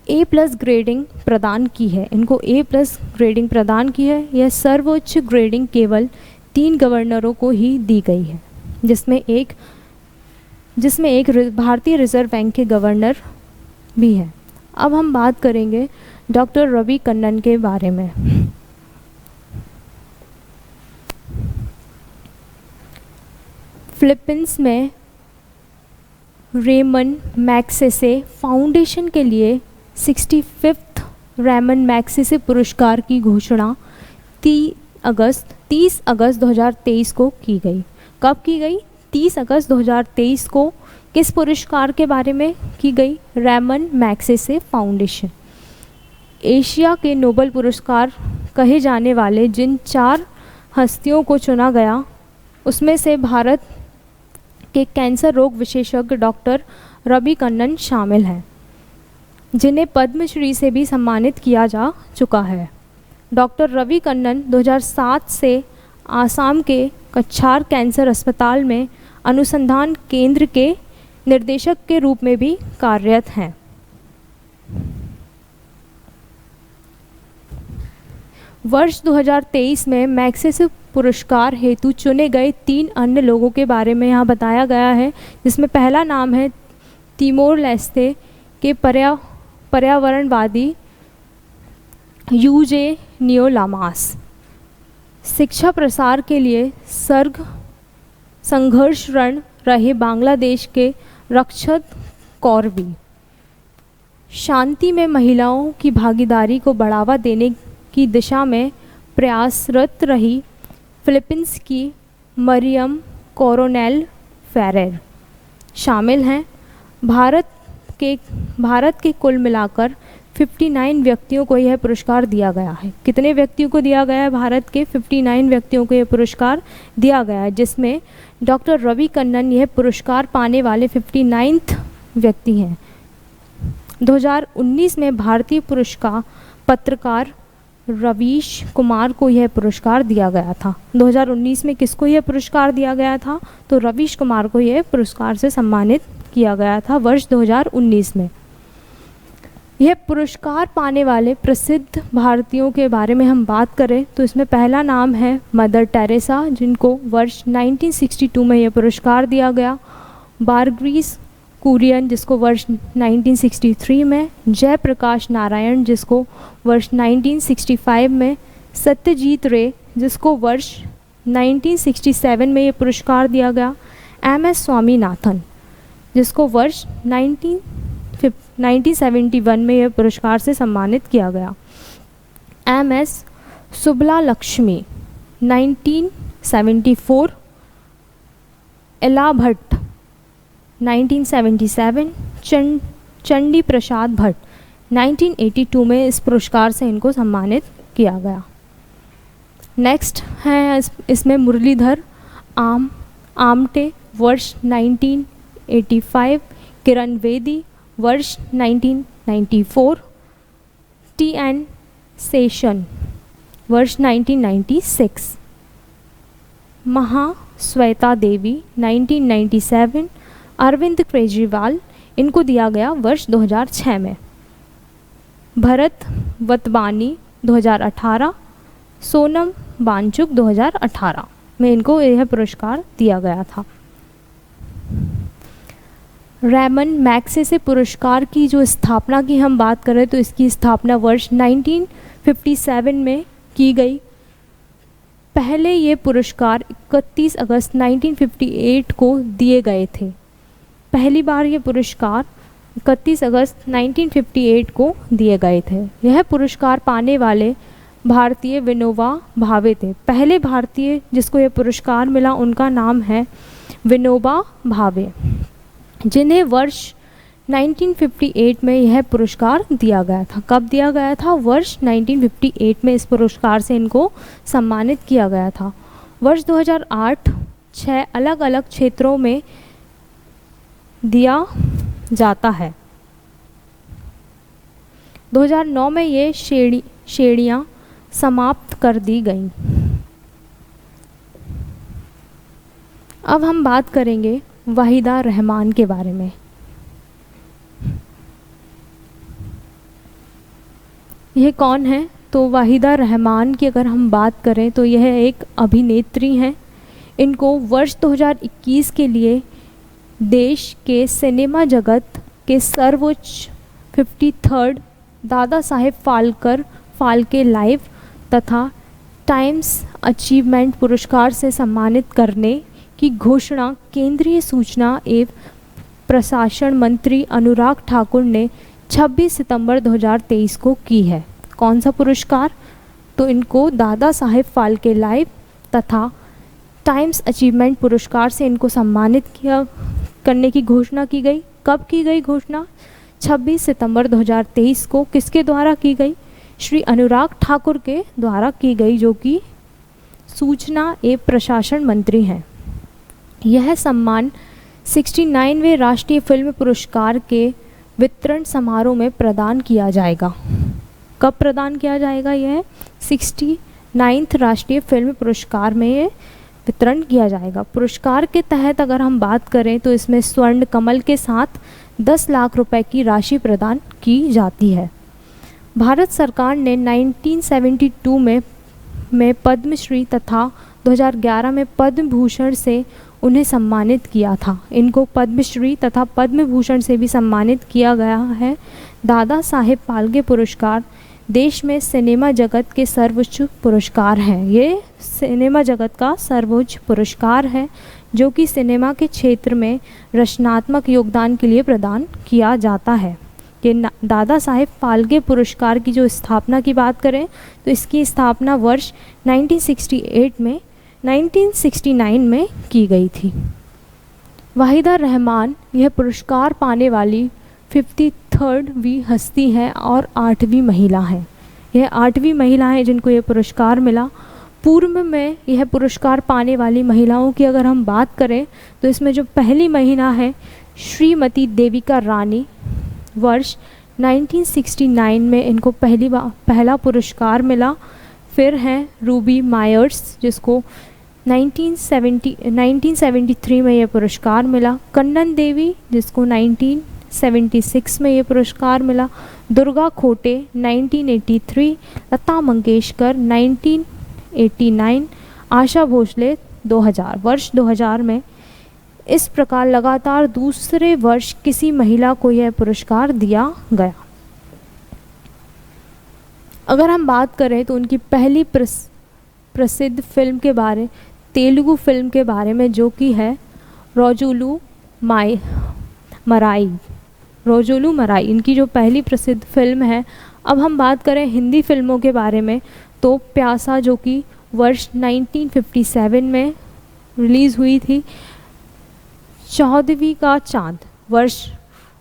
A+ ग्रेडिंग प्रदान की है। इनको A+ ग्रेडिंग प्रदान की है। यह सर्वोच्च ग्रेडिंग केवल 3 गवर्नरों को ही दी गई है, जिसमें एक भारतीय रिजर्व बैंक के गवर्नर भी है। अब हम बात करेंगे डॉक्टर रवि कन्नन के बारे में। फिलीपींस में रेमन मैग्सेसे फाउंडेशन के लिए 65th रेमन मैग्सेसे पुरस्कार की घोषणा 30 अगस्त 2023 को की गई। कब की गई? 30 अगस्त 2023 को। किस पुरस्कार के बारे में की गई? Ramon Magsaysay foundation. एशिया के नोबेल पुरस्कार कहे जाने वाले जिन 4 हस्तियों को चुना गया, उसमें से भारत के कैंसर रोग विशेषज्ञ डॉक्टर रवि कन्नन शामिल हैं, जिन्हें पद्मश्री से भी सम्मानित किया जा चुका है। डॉक्टर रवि कन्नन 2007 से आसाम के कछार कैंसर अस्पताल में अनुसंधान केंद्र के निर्देशक के रूप में भी कार्यरत हैं। वर्ष 2023 में मैग्सेसे पुरस्कार हेतु चुने गए 3 अन्य लोगों के बारे में यहाँ बताया गया है, जिसमें पहला नाम है तिमोर लेस्ते के पर्यावरणवादी यूजे नियोलामास। शिक्षा प्रसार के लिए संघर्षरत रहे बांग्लादेश के रक्षत कौरवी। शांति में महिलाओं की भागीदारी को बढ़ावा देने की दिशा में प्रयासरत रही फिलीपींस की मरियम कोरोनेल फेरेर शामिल हैं। भारत के कुल मिलाकर 59 व्यक्तियों को यह पुरस्कार दिया गया है। कितने व्यक्तियों को दिया गया है? भारत के 59 व्यक्तियों को यह पुरस्कार दिया गया है, जिसमें डॉक्टर रवि कन्नन यह पुरस्कार पाने वाले 59th व्यक्ति हैं। 2019 में भारतीय पत्रकार रवीश कुमार को यह पुरस्कार दिया गया था। 2019 में किसको यह पुरस्कार दिया गया था? तो रवीश कुमार को यह पुरस्कार से सम्मानित किया गया था वर्ष 2019 में। यह पुरस्कार पाने वाले प्रसिद्ध भारतीयों के बारे में हम बात करें तो इसमें पहला नाम है मदर टेरेसा, जिनको वर्ष 1962 में यह पुरस्कार दिया गया। बारग्रीस कुरियन, जिसको वर्ष 1963 में। जयप्रकाश नारायण, जिसको वर्ष 1965 में। सत्यजीत रे, जिसको वर्ष 1967 में ये पुरस्कार दिया गया। MS स्वामीनाथन, जिसको वर्ष 1971 में यह पुरस्कार से सम्मानित किया गया। MS सुबला लक्ष्मी 1974। इला भट्ट 1977। चंडी प्रसाद भट्ट 1982 में इस पुरस्कार से इनको सम्मानित किया गया। नेक्स्ट है इसमें मुरलीधर आमटे, वर्ष 1985। किरण बेदी, वर्ष 1994। TN सेशन, वर्ष 1996। महाश्वेता देवी 1997। अरविंद केजरीवाल, इनको दिया गया वर्ष 2006 में। भरत वतवानी 2018। सोनम वांगचुक 2018 में इनको यह पुरस्कार दिया गया था। रैमन मैग्सेसे पुरस्कार की जो स्थापना की हम बात करें तो इसकी स्थापना वर्ष 1957 में की गई। पहले ये पुरस्कार 31 अगस्त 1958 को दिए गए थे। पहली बार ये पुरस्कार 31 अगस्त 1958 को दिए गए थे। यह पुरस्कार पाने वाले भारतीय विनोबा भावे थे। पहले भारतीय जिसको यह पुरस्कार मिला उनका नाम है विनोबा भावे, जिन्हें वर्ष 1958 में यह पुरस्कार दिया गया था। कब दिया गया था? वर्ष 1958 में इस पुरस्कार से इनको सम्मानित किया गया था। वर्ष 2008 6 अलग अलग क्षेत्रों में दिया जाता है। 2009 में ये श्रेणियाँ समाप्त कर दी गईं। अब हम बात करेंगे वाहिदा रहमान के बारे में। यह कौन है? तो वाहिदा रहमान की अगर हम बात करें तो यह एक अभिनेत्री हैं। इनको वर्ष 2021 के लिए देश के सिनेमा जगत के सर्वोच्च 53rd दादा साहेब फाल्के लाइव तथा टाइम्स अचीवमेंट पुरस्कार से सम्मानित करने की घोषणा केंद्रीय सूचना एवं प्रशासन मंत्री अनुराग ठाकुर ने 26 सितंबर 2023 को की है। कौन सा पुरस्कार? तो इनको दादा साहेब फाल्के लाइव तथा टाइम्स अचीवमेंट पुरस्कार से इनको सम्मानित करने की घोषणा की गई। कब की गई घोषणा? 26 सितंबर 2023 को। किसके द्वारा की गई? श्री अनुराग ठाकुर के द्वारा की गई, जो कि सूचना एवं प्रशासन मंत्री हैं। यह सम्मान 69वें राष्ट्रीय फिल्म पुरस्कार के वितरण समारोह में प्रदान किया जाएगा। कब प्रदान किया जाएगा? यह 69th राष्ट्रीय फिल्म पुरस्कार में ये वितरण किया जाएगा। पुरस्कार के तहत अगर हम बात करें तो इसमें स्वर्ण कमल के साथ 10 लाख रुपए की राशि प्रदान की जाती है। भारत सरकार ने 1972 में पद्मश्री तथा 2011 में पद्म भूषण से उन्हें सम्मानित किया था। इनको पद्मश्री तथा पद्म भूषण से भी सम्मानित किया गया है। दादा साहेब फाल्के पुरस्कार देश में सिनेमा जगत के सर्वोच्च पुरस्कार हैं। ये सिनेमा जगत का सर्वोच्च पुरस्कार है जो कि सिनेमा के क्षेत्र में रचनात्मक योगदान के लिए प्रदान किया जाता है। कि दादा साहेब फाल्के पुरस्कार की जो स्थापना की बात करें तो इसकी स्थापना वर्ष 1969 में की गई थी। वाहिदा रहमान यह पुरस्कार पाने वाली 53वीं हस्ती हैं और 8वीं महिला हैं। यह 8वीं महिला हैं जिनको यह पुरस्कार मिला। पूर्व में यह पुरस्कार पाने वाली महिलाओं की अगर हम बात करें तो इसमें जो पहली महिला है श्रीमती देविका रानी, वर्ष 1969 में इनको पहला पुरस्कार मिला। फिर हैं रूबी मायर्स जिसको 1973 में यह पुरस्कार मिला। कन्नन देवी जिसको 1976 में ये पुरस्कार मिला, दुर्गा खोटे 1983, लता मंगेशकर 1989, आशा भोसले 2000, वर्ष 2000 में। इस प्रकार लगातार दूसरे वर्ष किसी महिला को यह पुरस्कार दिया गया। अगर हम बात करें तो उनकी पहली प्रसिद्ध फिल्म के बारे, तेलुगु फिल्म के बारे में, जो कि है रोजुलू मराई। रोजुलू मराई इनकी जो पहली प्रसिद्ध फिल्म है। अब हम बात करें हिंदी फिल्मों के बारे में तो प्यासा, जो कि वर्ष 1957 में रिलीज़ हुई थी, 14वीं का चांद वर्ष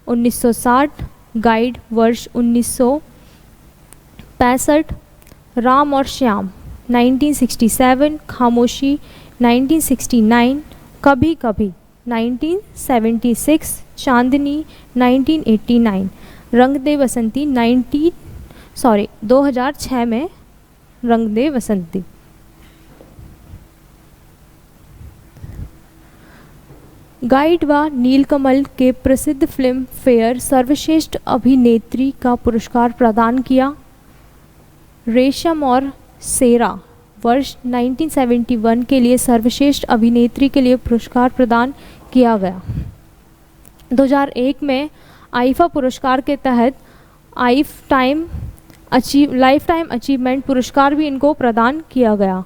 1960, गाइड वर्ष 1965, राम और श्याम 1967, खामोशी 1969, कभी कभी 1976, चांदनी 1989, रंग दे बसंती 2006 में रंग दे बसंती। गाइड व नीलकमल के प्रसिद्ध फिल्म फेयर सर्वश्रेष्ठ अभिनेत्री का पुरस्कार प्रदान किया। रेशम और सेरा वर्ष 1971 के लिए सर्वश्रेष्ठ अभिनेत्री के लिए पुरस्कार प्रदान किया गया। 2001 में आईफा पुरस्कार के तहत लाइफ टाइम अचीवमेंट पुरस्कार भी इनको प्रदान किया गया।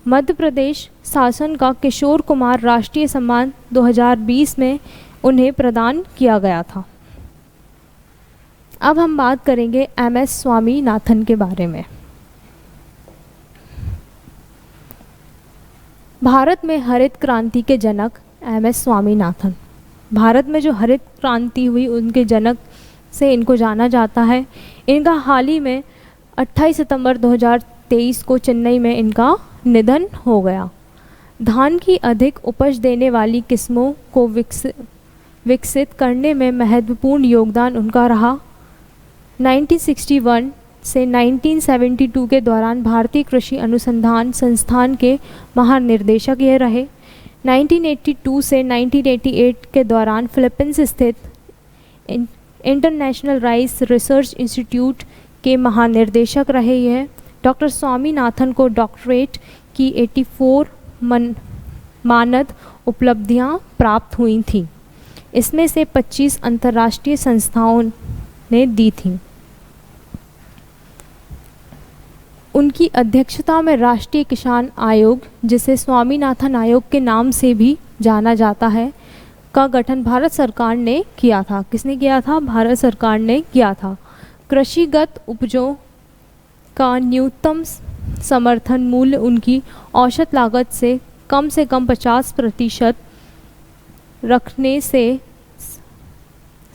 मध्य प्रदेश शासन का किशोर कुमार राष्ट्रीय सम्मान 2020 में उन्हें प्रदान किया गया था। अब हम बात करेंगे एमएस स्वामीनाथन के बारे में। भारत में हरित क्रांति के जनक एमएस स्वामीनाथन। भारत में जो हरित क्रांति हुई उनके जनक से इनको जाना जाता है। इनका हाल ही में 28 सितंबर 2023 को चेन्नई में इनका निधन हो गया। धान की अधिक उपज देने वाली किस्मों को विकसित करने में महत्वपूर्ण योगदान उनका रहा। 1961 से 1972 के दौरान भारतीय कृषि अनुसंधान संस्थान के महानिर्देशक ये रहे। 1982 से 1988 के दौरान फिलीपींस स्थित इंटरनेशनल राइस रिसर्च इंस्टीट्यूट के महानिर्देशक रहे। यह डॉक्टर स्वामीनाथन को डॉक्टरेट की 84 मानद उपलब्धियां प्राप्त हुई थीं। इसमें से 25 अंतर्राष्ट्रीय संस्थाओं ने दी थीं। उनकी अध्यक्षता में राष्ट्रीय किसान आयोग, जिसे स्वामीनाथन आयोग के नाम से भी जाना जाता है, का गठन भारत सरकार ने किया था। किसने किया था? भारत सरकार ने किया था। कृषिगत उपजों का न्यूनतम समर्थन मूल्य उनकी औसत लागत से कम 50% रखने से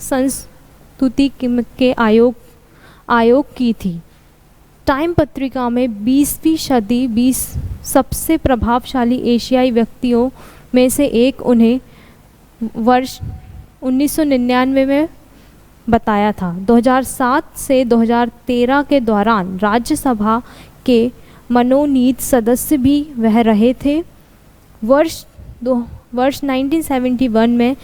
संस्तुति के आयोग की थी। टाइम पत्रिका में 20वीं सदी 20 सबसे प्रभावशाली एशियाई व्यक्तियों में से एक उन्हें वर्ष 1999 में बताया था। 2007 से 2013 के दौरान राज्यसभा के मनोनीत सदस्य भी वह रहे थे। वर्ष 1971 में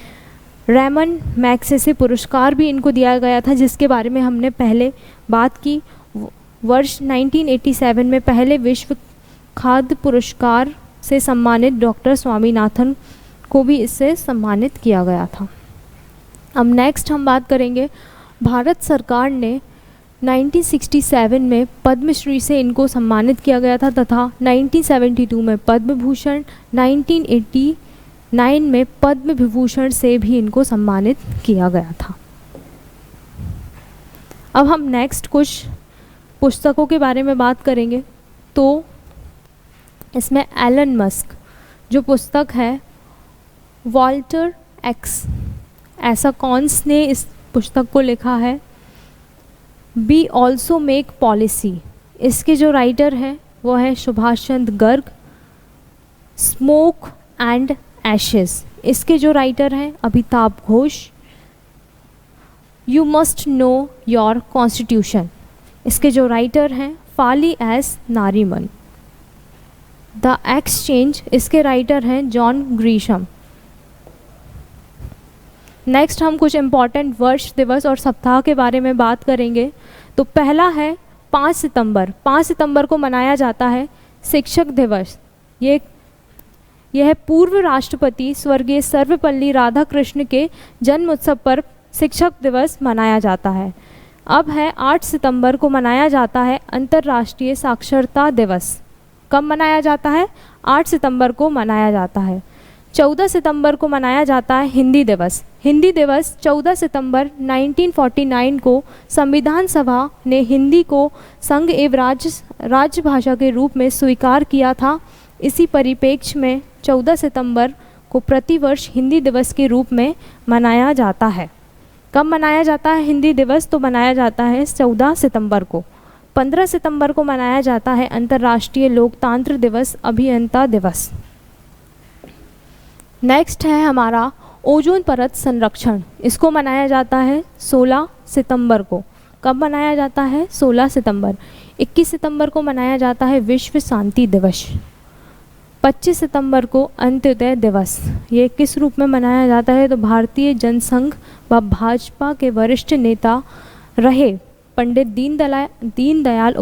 रैमन मैग्सेसे पुरस्कार भी इनको दिया गया था, जिसके बारे में हमने पहले बात की। वर्ष 1987 में पहले विश्व खाद्य पुरस्कार से सम्मानित डॉक्टर स्वामीनाथन को भी इससे सम्मानित किया गया था। अब नेक्स्ट हम बात करेंगे, भारत सरकार ने 1967 में पद्मश्री से इनको सम्मानित किया गया था तथा 1972 में पद्म भूषण, 1989 में पद्म विभूषण से भी इनको सम्मानित किया गया था। अब हम नेक्स्ट कुछ पुस्तकों के बारे में बात करेंगे। तो इसमें एलन मस्क जो पुस्तक है वॉल्टर एक्स एसाकॉन्स ने इस पुस्तक को लिखा है। बी ऑल्सो मेक पॉलिसी, इसके जो राइटर हैं वो है Subhash Chandra Garg. Smoke and ashes, इसके जो राइटर हैं Amitabh Ghosh. You must know your constitution, इसके जो राइटर हैं Fali S Nariman. The exchange, इसके राइटर हैं जॉन ग्रीशम। नेक्स्ट हम कुछ इम्पॉर्टेंट वर्ष, दिवस और सप्ताह के बारे में बात करेंगे। तो पहला है 5 सितंबर। 5 सितंबर को मनाया जाता है शिक्षक दिवस। यह पूर्व राष्ट्रपति स्वर्गीय सर्वपल्ली राधाकृष्ण के जन्म उत्सव पर शिक्षक दिवस मनाया जाता है। अब है 8 सितंबर को मनाया जाता है अंतर्राष्ट्रीय साक्षरता दिवस। कब मनाया जाता है? 8 सितंबर को मनाया जाता है। 14 सितंबर को मनाया जाता है हिंदी दिवस। हिंदी दिवस 14 सितंबर 1949 को संविधान सभा ने हिंदी को संघ एवं राज्य भाषा के रूप में स्वीकार किया था। इसी परिप्रेक्ष्य में 14 सितंबर को प्रतिवर्ष हिंदी दिवस के रूप में मनाया जाता है। कब मनाया जाता है हिंदी दिवस? तो मनाया जाता है 14 सितंबर को। 15 सितंबर को मनाया जाता है अंतर्राष्ट्रीय लोकतंत्र दिवस, अभियंता दिवस। नेक्स्ट है हमारा ओजोन परत संरक्षण। इसको मनाया जाता है 16 सितंबर को। कब मनाया जाता है? 16 सितंबर। 21 सितंबर को मनाया जाता है विश्व शांति दिवस। 25 सितंबर को अंत्योदय दिवस। ये किस रूप में मनाया जाता है? तो भारतीय जनसंघ व भाजपा के वरिष्ठ नेता रहे पंडित दीनदयाल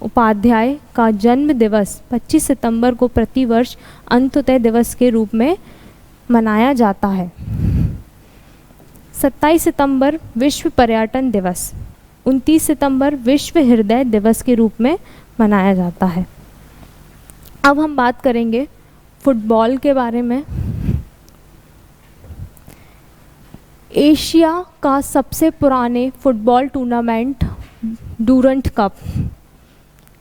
उपाध्याय का जन्म दिवस 25 सितंबर को प्रतिवर्ष अंत्योदय दिवस के रूप में मनाया जाता है। 27 सितंबर विश्व पर्यटन दिवस। 29 सितंबर विश्व हृदय दिवस के रूप में मनाया जाता है। अब हम बात करेंगे फुटबॉल के बारे में। एशिया का सबसे पुराने football tournament Durand cup.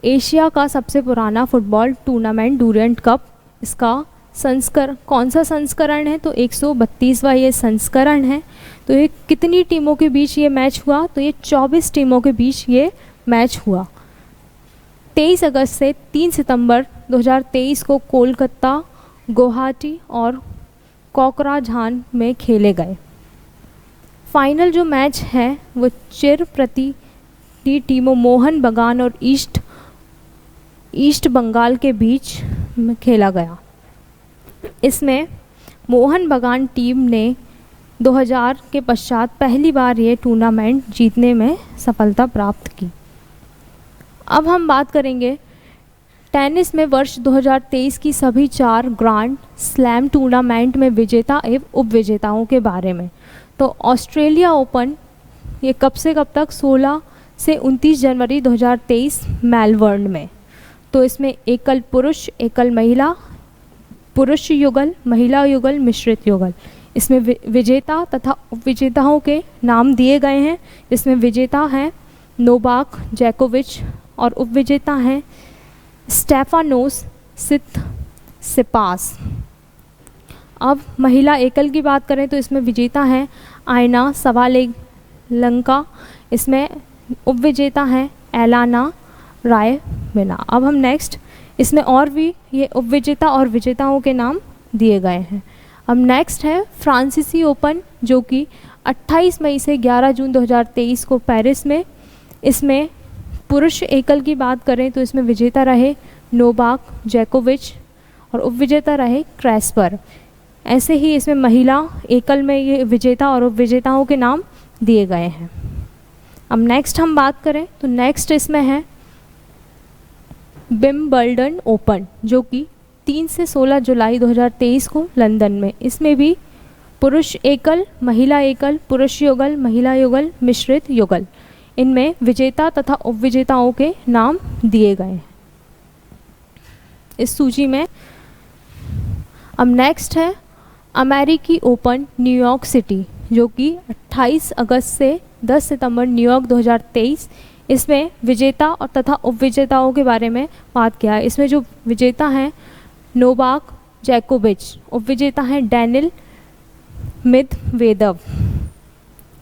Asia का सबसे पुराना फुटबॉल टूर्नामेंट डूरंट कप, इसका कौन सा संस्करण है? तो 132वां ये संस्करण है। तो ये कितनी टीमों के बीच ये मैच हुआ? तो ये 24 टीमों के बीच ये मैच हुआ। 23 अगस्त से 3 सितंबर 2023 को कोलकाता, गुवाहाटी और कोकराझान में खेले गए। फाइनल जो मैच है वो चिर प्रति टीमों मोहन बगान और ईस्ट बंगाल के बीच में खेला गया। इसमें मोहन बगान टीम ने 2000 के पश्चात पहली बार ये टूर्नामेंट जीतने में सफलता प्राप्त की। अब हम बात करेंगे टेनिस में वर्ष 2023 की सभी 4 ग्रैंड स्लैम टूर्नामेंट में विजेता एवं उपविजेताओं के बारे में। तो ऑस्ट्रेलिया ओपन ये कब से कब तक? 16 से 29 जनवरी 2023 मेलबर्न में। तो इसमें एकल पुरुष, एकल महिला, पुरुष युगल, महिला युगल, मिश्रित युगल, इसमें विजेता तथा उपविजेताओं के नाम दिए गए हैं। इसमें विजेता हैं नोवाक जोकोविच और उपविजेता हैं स्टेफानोस सिपास। अब महिला एकल की बात करें तो इसमें विजेता हैं आयना सवालेंका, इसमें उपविजेता हैं एलाना रायबिना। अब हम नेक्स्ट, इसमें और भी ये उपविजेता और विजेताओं के नाम दिए गए हैं। अब नेक्स्ट है फ्रांसीसी ओपन, जो कि 28 मई से 11 जून 2023 को पेरिस में। इसमें पुरुष एकल की बात करें तो इसमें विजेता रहे नोवाक जोकोविच और उपविजेता रहे क्रेस्पर। ऐसे ही इसमें महिला एकल में ये विजेता और उपविजेताओं के नाम दिए गए हैं। अब नेक्स्ट हम बात करें तो नेक्स्ट इसमें है विंबलडन ओपन, जो कि 3 से 16 जुलाई 2023 को लंदन में। इसमें भी पुरुष एकल, महिला एकल, पुरुष युगल, महिला युगल, मिश्रित युगल, इनमें विजेता तथा उपविजेताओं के नाम दिए गए हैं इस सूची में। अब नेक्स्ट है अमेरिकी ओपन न्यूयॉर्क सिटी, जो कि 28 अगस्त से 10 सितंबर न्यूयॉर्क 2023। इसमें विजेता और तथा उपविजेताओं के बारे में बात किया है। इसमें जो विजेता हैं नोवाक जोकोविच, उपविजेता हैं डैनिल मेदवेदेव।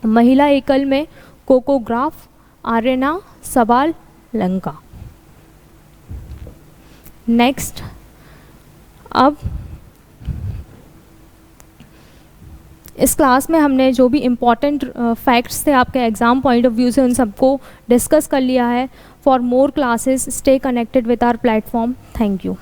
महिला एकल में Coco Gauff, Aryna Sabalenka. Next, अब इस क्लास में हमने जो भी इम्पॉर्टेंट फैक्ट्स थे आपके एग्ज़ाम पॉइंट ऑफ व्यू से, उन सबको डिस्कस कर लिया है। For more classes stay connected with our platform. Thank you.